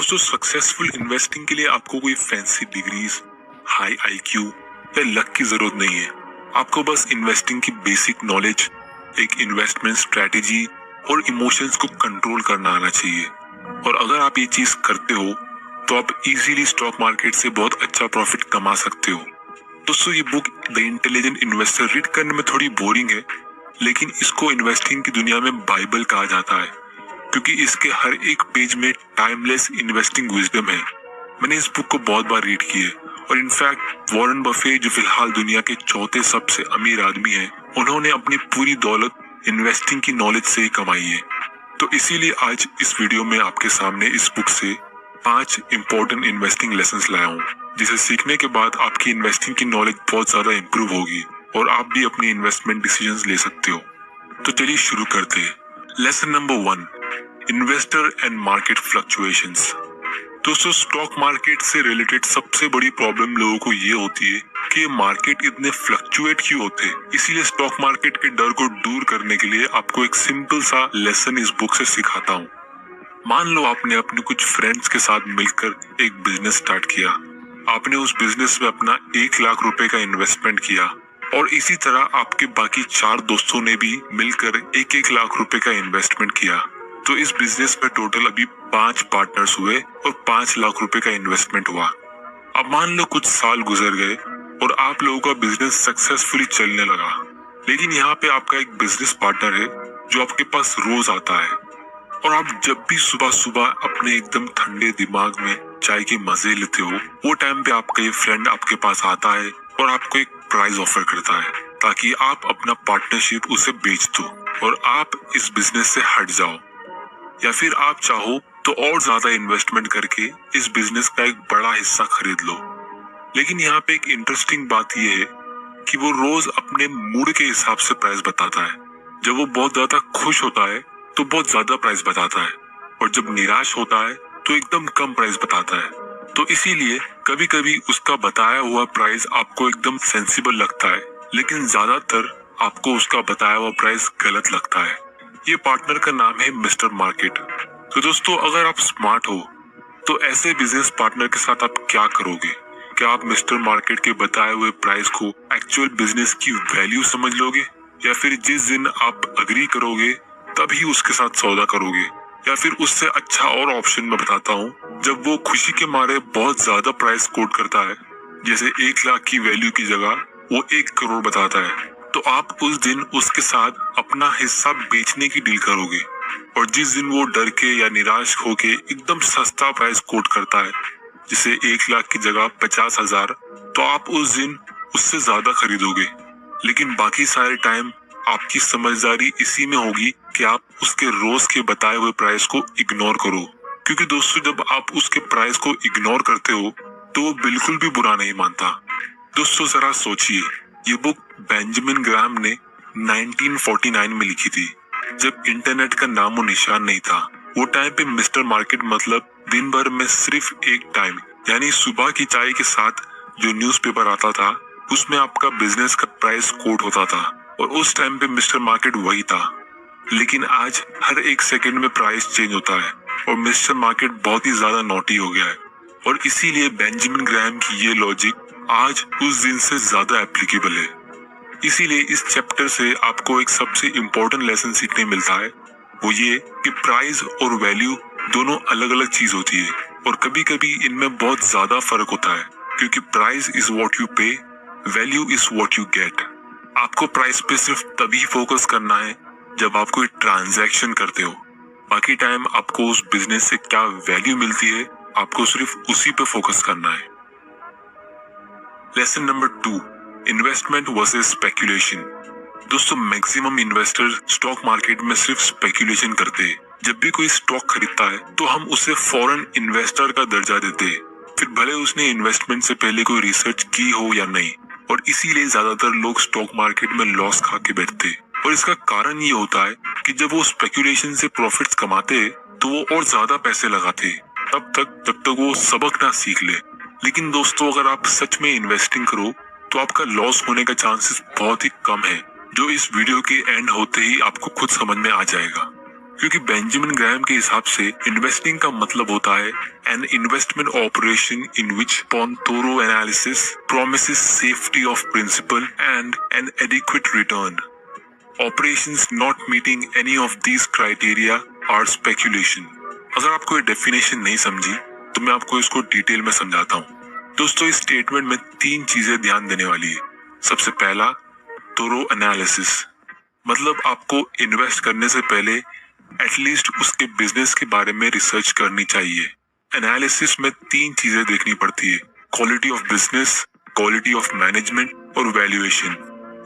दोस्तों, successful investing के लिए आपको कोई फैंसी डिग्रीज, हाई आईक्यू या लक की जरूरत नहीं है। आपको बस इन्वेस्टिंग की बेसिक नॉलेज, एक इन्वेस्टमेंट स्ट्रेटेजी और इमोशंस को कंट्रोल करना आना चाहिए। और अगर आप ये चीज करते हो तो आप इजीली स्टॉक मार्केट से बहुत अच्छा प्रॉफिट कमा सकते हो। दोस्तों, ये book the intelligent investor read करने में थोड़ी बोरिंग है, लेकिन इसको इन्वेस्टिंग की दुनिया में बाइबल कहा जाता है, क्योंकि इसके हर एक पेज में टाइमलेस इन्वेस्टिंग विजडम है। मैंने इस बुक को बहुत बार रीड की है और इनफैक्ट वॉरेन बफे, जो फिलहाल दुनिया के चौथे सबसे अमीर आदमी हैं, उन्होंने अपनी पूरी दौलत इन्वेस्टिंग की नॉलेज से ही कमाई है। तो इसीलिए आज इस वीडियो में आपके सामने इस बुक से 5 इंपॉर्टेंट इन्वेस्टिंग लेसन्स लाया हूँ, जिसे सीखने के बाद आपकी इन्वेस्टिंग की नॉलेज बहुत ज्यादा इंप्रूव होगी और आप भी अपनी इन्वेस्टमेंट डिसीजंस ले सकते हो। तो चलिए शुरू करते हैं। Lesson number 1, investor and market fluctuations. दोस्तों, स्टॉक मार्केट से रिलेटेड सबसे बड़ी प्रॉब्लम लोगों को ये होती है कि ये मार्केट इतने फ्लक्चुएट क्यों होते हैं। इसीलिए स्टॉक मार्केट के डर को दूर करने के लिए आपको एक सिंपल सा लेसन इस बुक से सिखाता हूँ। मान लो आपने अपने कुछ फ्रेंड्स के साथ मिलकर एक बिजनेस स्टार्ट किया। आपने उस बिजनेस में अपना 1 लाख रुपए का इन्वेस्टमेंट किया और इसी तरह आपके बाकी 4 दोस्तों ने भी मिलकर 1-1 लाख रुपए का इन्वेस्टमेंट किया। तो इस बिजनेस में टोटल अभी 5 पार्टनर्स हुए और 5 लाख रुपए का इन्वेस्टमेंट हुआ। अब मान लो कुछ साल गुजर गए और आप लोगों का बिजनेस सक्सेसफुली चलने लगा, लेकिन यहाँ पे आपका एक बिजनेस पार्टनर है जो आपके पास रोज आता है और आप जब भी सुबह सुबह अपने एकदम ठंडे दिमाग में चाय के मजे लेते हो, वो टाइम पे आपका ये फ्रेंड आपके पास आता है और आपको एक प्राइज ऑफर करता है ताकि आप अपना पार्टनरशिप उसे बेच दो और आप इस बिजनेस से हट जाओ। या फिर आप चाहो तो और ज्यादा इन्वेस्टमेंट करके इस बिजनेस का एक बड़ा हिस्सा खरीद लो। लेकिन यहाँ पे एक इंटरेस्टिंग बात यह है कि वो रोज अपने मूड के हिसाब से प्राइस बताता है। जब वो बहुत ज्यादा खुश होता है तो बहुत ज्यादा प्राइस बताता है और जब निराश होता है तो एकदम कम प्राइस बताता है। तो इसीलिए कभी कभी उसका बताया हुआ प्राइस आपको एकदम सेंसिबल लगता है, लेकिन ज्यादातर आपको उसका बताया हुआ प्राइस गलत लगता है। ये पार्टनर का नाम है मिस्टर मार्केट। तो दोस्तों, अगर आप स्मार्ट हो तो ऐसे बिजनेस पार्टनर के साथ आप क्या करोगे? क्या आप मिस्टर मार्केट के बताए हुए प्राइस को एक्चुअल बिजनेस की वैल्यू समझ लोगे, या फिर जिस दिन आप अग्री करोगे तभी उसके साथ सौदा करोगे? या फिर उससे अच्छा और ऑप्शन मैं बताता हूँ, जब वो खुशी के मारे बहुत ज्यादा प्राइस कोट करता है, जैसे 1 लाख की वैल्यू की जगह वो 1 करोड़ बताता है, तो आप उस दिन उसके साथ अपना हिस्सा बेचने की डील करोगे। और जिस दिन वो डर के या निराश होके एकदम सस्ता प्राइस कोट करता है, जिसे 1 लाख की जगह 50,000, तो आप उस दिन उससे ज्यादा खरीदोगे। लेकिन बाकी सारे टाइम आपकी समझदारी इसी में होगी कि आप उसके रोज के बताए हुए प्राइस को इग्नोर करो, क्योंकि दोस्तों, जब आप उसके प्राइस को इग्नोर करते हो तो वो बिल्कुल भी बुरा नहीं मानता। दोस्तों, जरा सोचिए, ये बुक बेंजामिन ग्राहम ने 1949 में लिखी थी, जब इंटरनेट का नामो निशान नहीं था। वो टाइम पे मिस्टर मार्केट मतलब दिन भर में सिर्फ एक टाइम, यानी सुबह की चाय के साथ जो न्यूज़पेपर आता था, उसमें आपका बिजनेस का प्राइस कोट होता था और उस टाइम पे मिस्टर मार्केट वही था। लेकिन आज हर एक सेकंड में प्राइस चेंज होता है और मिस्टर मार्केट बहुत ही ज्यादा नॉटी हो गया है। और इसीलिए बेंजामिन ग्राहम की ये लॉजिक आज उस दिन से ज्यादा एप्लीकेबल है। इसीलिए इस चैप्टर से आपको एक सबसे इम्पोर्टेंट लेसन सीखने मिलता है, वो ये कि प्राइस और वैल्यू दोनों अलग अलग चीज होती है और कभी कभी इनमें बहुत ज्यादा फर्क होता है, क्योंकि प्राइस इज व्हाट यू पे, value is what you get. आपको प्राइस पे सिर्फ तभी फोकस करना है जब आप कोई ट्रांजैक्शन करते हो। बाकी टाइम आपको उस बिजनेस से क्या वैल्यू मिलती है, आपको सिर्फ उसी पे फोकस करना है। Lesson number 2, investment versus speculation. दोस्तों, मैक्सिमम इन्वेस्टर स्टॉक मार्केट में सिर्फ स्पेकुलेशन करते हैं। जब भी कोई स्टॉक खरीदता है तो हम उसे फॉरेन इन्वेस्टर का दर्जा देते हैं, फिर भले उसने इन्वेस्टमेंट से पहले कोई रिसर्च की हो या नहीं। और इसीलिए ज्यादातर लोग स्टॉक मार्केट में लॉस खा के बैठते हैं। और इसका कारण ये होता है कि जब वो स्पेकुलेशन से प्रॉफिट्स कमाते हैं तो वो और ज्यादा पैसे लगाते हैं, जब तक वो सबक ना सीख ले। लेकिन दोस्तों, अगर आप सच में इन्वेस्टिंग करो तो आपका लॉस होने का चांसेस बहुत ही कम है, जो इस वीडियो के एंड होते ही आपको खुद समझ में आ जाएगा। क्योंकि बेंजामिन ग्राहम के हिसाब से इन्वेस्टिंग का मतलब होता है an investment operation in which upon thorough analysis promises safety of principal and an adequate return. Operations not meeting any of these criteria are speculation. अगर आपको ये डेफिनेशन नहीं समझी तो मैं आपको इसको डिटेल में समझाता हूँ। दोस्तों, इस स्टेटमेंट में 3 चीजें ध्यान देने वाली है। सबसे पहला, थोरो एनालिसिस, मतलब आपको इन्वेस्ट करने से पहले एटलीस्ट उसके बिजनेस के बारे में रिसर्च करनी चाहिए। एनालिसिस में 3 चीजें देखनी पड़ती है, quality of business, quality of management और वैल्यूएशन।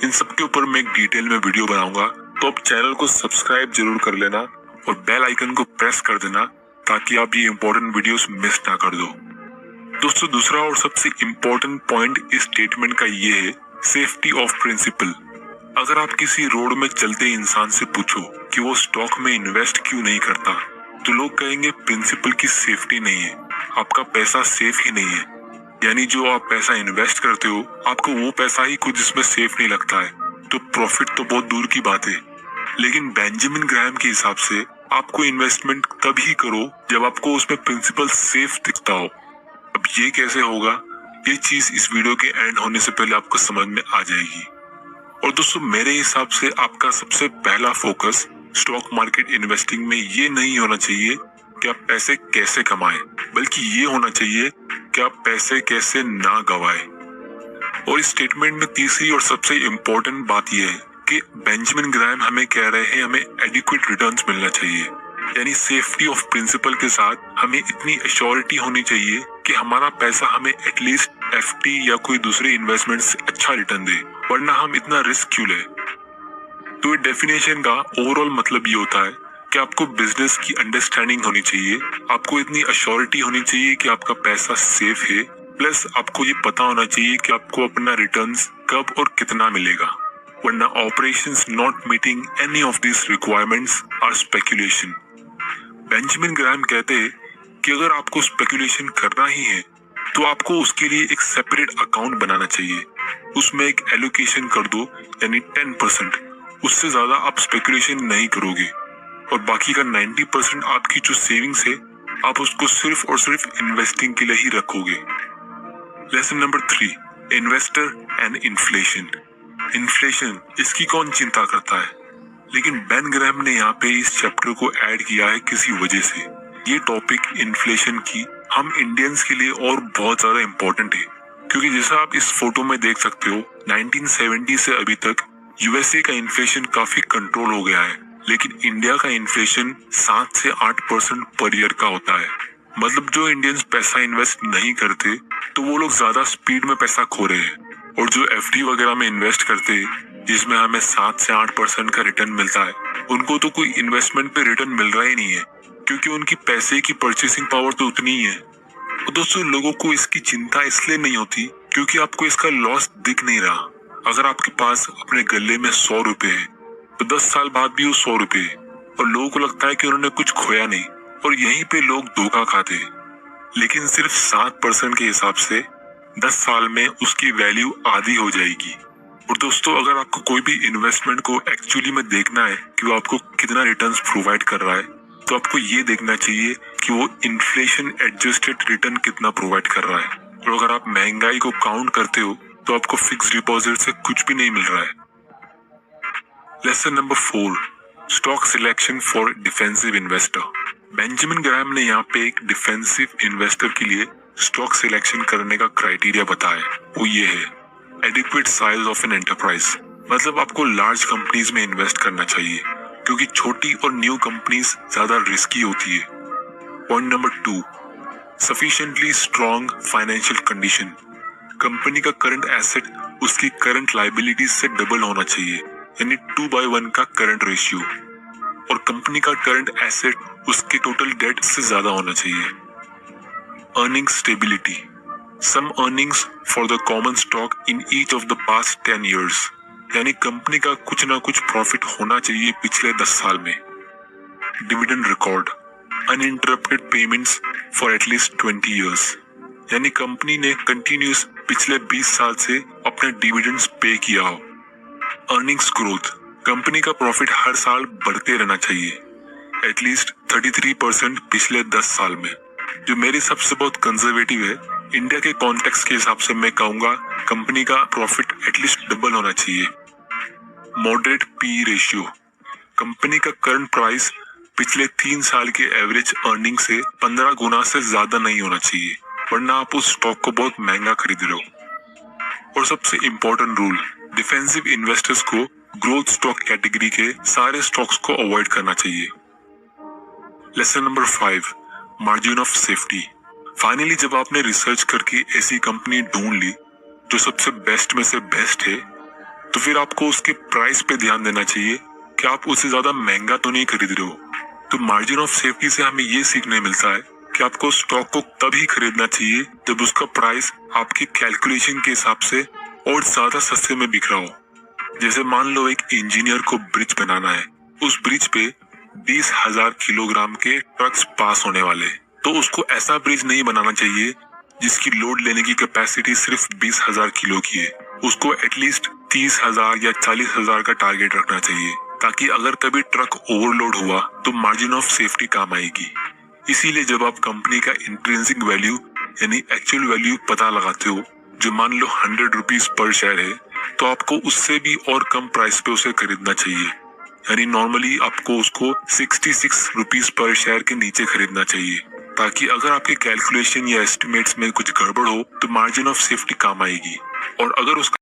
इन सब के ऊपर मैं एक डिटेल में वीडियो बनाऊंगा, तो आप चैनल को सब्सक्राइब जरूर कर लेना और बेल आइकन को प्रेस कर देना ताकि आप ये इंपॉर्टेंट वीडियोस मिस ना कर दो। दोस्तों, दूसरा और सबसे इम्पोर्टेंट पॉइंट इस स्टेटमेंट का ये है, सेफ्टी ऑफ प्रिंसिपल। अगर आप किसी रोड में चलते इंसान से पूछो कि वो स्टॉक में इन्वेस्ट क्यों नहीं करता, तो लोग कहेंगे प्रिंसिपल की सेफ्टी नहीं है, आपका पैसा सेफ ही नहीं है। यानी जो आप पैसा इन्वेस्ट करते हो, आपको वो पैसा ही खुद इसमें सेफ नहीं लगता है, तो प्रॉफिट तो बहुत दूर की बात है। लेकिन बेंजामिन ग्राहम के हिसाब से आपको इन्वेस्टमेंट तभी करो जब आपको उसमें प्रिंसिपल सेफ दिखता हो। अब ये कैसे होगा, ये चीज इस वीडियो के एंड होने से पहले आपको समझ में आ जाएगी। और दोस्तों, मेरे हिसाब से आपका सबसे पहला फोकस स्टॉक मार्केट इन्वेस्टिंग में ये नहीं होना चाहिए कि आप पैसे कैसे कमाएं, बल्कि ये होना चाहिए कि आप पैसे कैसे ना गवाएं। और इस स्टेटमेंट में तीसरी और सबसे इम्पोर्टेंट बात यह है कि बेंजामिन ग्राहम हमें कह रहे हैं हमें एडिक्वेट रिटर्न्स मिलना चाहिए। यानी सेफ्टी ऑफ प्रिंसिपल के साथ हमें इतनी एश्योरिटी होनी चाहिए कि हमारा पैसा हमें एटलीस्ट एफडी या कोई दूसरे इन्वेस्टमेंट से अच्छा रिटर्न दे, वरना हम इतना रिस्क क्यों ले। तो ये डेफिनेशन का ओवरऑल मतलब ये होता है कि आपको बिजनेस की अंडरस्टैंडिंग होनी चाहिए, आपको इतनी एश्योरिटी होनी चाहिए कि आपका पैसा सेफ है, प्लस आपको ये पता होना चाहिए कि आपको अपना रिटर्न्स कब और कितना मिलेगा, वरना operations not meeting any of this requirements are speculation. Benjamin Graham कहते हैं कि अगर आपको स्पेकुलेशन करना ही है तो आपको उसके लिए एक सेपरेट अकाउंट बनाना चाहिए, उसमें एक एलोकेशन कर दो, यानी 10%। उससे ज्यादा आप स्पेकुलेशन नहीं करोगे और बाकी का 90% आपकी जो सेविंग्स है आप उसको सिर्फ और सिर्फ इन्वेस्टिंग के लिए ही रखोगे। Lesson number 3, investor and inflation. Inflation, इसकी कौन चिंता करता है, लेकिन बेन ग्राहम ने यहाँ पे इस चैप्टर को ऐड किया है किसी वजह से। ये टॉपिक इन्फ्लेशन की हम इंडियंस के लिए और बहुत ज्यादा इम्पोर्टेंट है, क्योंकि जैसा आप इस फोटो में देख सकते हो 1970 से अभी तक यूएसए का इन्फ्लेशन काफी कंट्रोल हो गया है, लेकिन इंडिया का इन्फ्लेशन 7 से 8% पर ईयर का होता है। मतलब जो इंडियंस पैसा इन्वेस्ट नहीं करते तो वो लोग ज्यादा स्पीड में पैसा खो रहे हैं, और जो एफडी वगैरह में इन्वेस्ट करते हैं जिसमें हमें 7 से 8% का रिटर्न मिलता है, उनको तो कोई इन्वेस्टमेंट पे रिटर्न मिल रहा ही नहीं है, क्योंकि उनकी पैसे की परचेसिंग पावर तो उतनी ही है। और दोस्तों, लोगों को इसकी चिंता इसलिए नहीं होती क्योंकि आपको इसका लॉस दिख नहीं रहा। अगर आपके पास अपने गले में 100 रुपए है तो 10 साल बाद भी वो 100 रुपए है, और लोगों को लगता है कि उन्होंने कुछ खोया नहीं, और यहीं पे लोग धोखा खाते हैं। लेकिन सिर्फ 7% के हिसाब से 10 साल में उसकी वैल्यू आधी हो जाएगी। और दोस्तों, अगर आपको कोई भी इन्वेस्टमेंट को एक्चुअली में देखना है कि वो आपको कितना रिटर्न्स प्रोवाइड कर रहा है, तो आपको ये देखना चाहिए कि वो इन्फ्लेशन एडजस्टेड रिटर्न कितना प्रोवाइड कर रहा है। और अगर आप महंगाई को काउंट करते हो तो आपको फिक्स डिपॉजिट से कुछ भी नहीं मिल रहा है। Lesson number 4, stock selection for defensive investor. Benjamin Graham ने यहाँ पे एक डिफेंसिव इन्वेस्टर के लिए स्टॉक सिलेक्शन करने का क्राइटेरिया बताया, वो ये है adequate size of an enterprise. मतलब आपको लार्ज कंपनीज में इन्वेस्ट करना चाहिए, क्योंकि छोटी और न्यू कंपनीज ज्यादा रिस्की होती है। Point number 2, sufficiently strong financial condition. Company का करंट एसेट उसकी करंट लायबिलिटीज से डबल होना चाहिए, यानी 2/1 का करंट रेशियो, और कंपनी का करंट एसेट उसके टोटल डेट से ज्यादा होना चाहिए। Earning stability, some earnings for the common stock in each of the past 10 years, यानी कंपनी का कुछ ना कुछ प्रॉफिट होना चाहिए पिछले 10 साल में। Dividend record, uninterrupted payments for at least 20 years, यानी कंपनी ने कंटिन्यूस पिछले 20 साल से अपने डिविडेंड्स पे किया हो। अर्निंग्स ग्रोथ, कंपनी का प्रॉफिट हर साल बढ़ते रहना चाहिए। एटलीस्ट 33% पिछले 10 साल में, जो मेरे हिसाब से बहुत कंजर्वेटिव है। इंडिया के कॉन्टेक्स्ट के हिसाब से मैं कहूंगा कंपनी का प्रॉफिट एटलीस्ट डबल होना चाहिए। मॉडरेट पी रेशियो, कंपनी का करंट प्राइस पिछले 3 साल के एवरेज अर्निंग से 15 गुना से ज्यादा नहीं होना चाहिए, वरना आप उस स्टॉक को बहुत महंगा खरीद रहे हो। और सबसे इम्पोर्टेंट रूल, डिफेंसिव इन्वेस्टर्स को ग्रोथ स्टॉक कैटेगरी के सारे स्टॉक्स को अवॉइड करना चाहिए। Lesson number 5, margin of safety. Finally जब आपने रिसर्च करके ऐसी कंपनी ढूंढ ली जो सबसे बेस्ट में से बेस्ट है, तो फिर आपको उसके प्राइस पे ध्यान देना चाहिए कि आप उससे ज्यादा महंगा तो नहीं खरीद रहे हो। तो मार्जिन ऑफ सेफ्टी से हमें ये सीखने मिलता है कि आपको स्टॉक को तभी खरीदना चाहिए जब उसका प्राइस आपकी कैलकुलेशन के हिसाब से और ज्यादा सस्ते में बिक रहा हो। जैसे मान लो एक इंजीनियर को ब्रिज बनाना है, उस ब्रिज पे 20,000 किलोग्राम के ट्रक्स पास होने वाले, तो उसको ऐसा ब्रिज नहीं बनाना चाहिए जिसकी लोड लेने की कैपेसिटी सिर्फ 20,000 किलो की है। उसको एटलीस्ट 30,000 या 40,000 का टारगेट रखना चाहिए, ताकि अगर कभी ट्रक ओवरलोड हुआ तो मार्जिन ऑफ सेफ्टी काम आएगी। इसीलिए जब आप कंपनी का इंट्रिंसिक वैल्यू यानी एक्चुअल वैल्यू पता लगाते हो, जो मान लो 100 रुपीज पर शेयर है, तो आपको उससे भी और कम प्राइस पे उसे खरीदना चाहिए। यानी नॉर्मली आपको उसको 66 रुपीज पर शेयर के नीचे खरीदना चाहिए, ताकि अगर आपके कैलकुलेशन या एस्टिमेट्स में कुछ गड़बड़ हो तो मार्जिन ऑफ सेफ्टी काम आएगी। और अगर उसका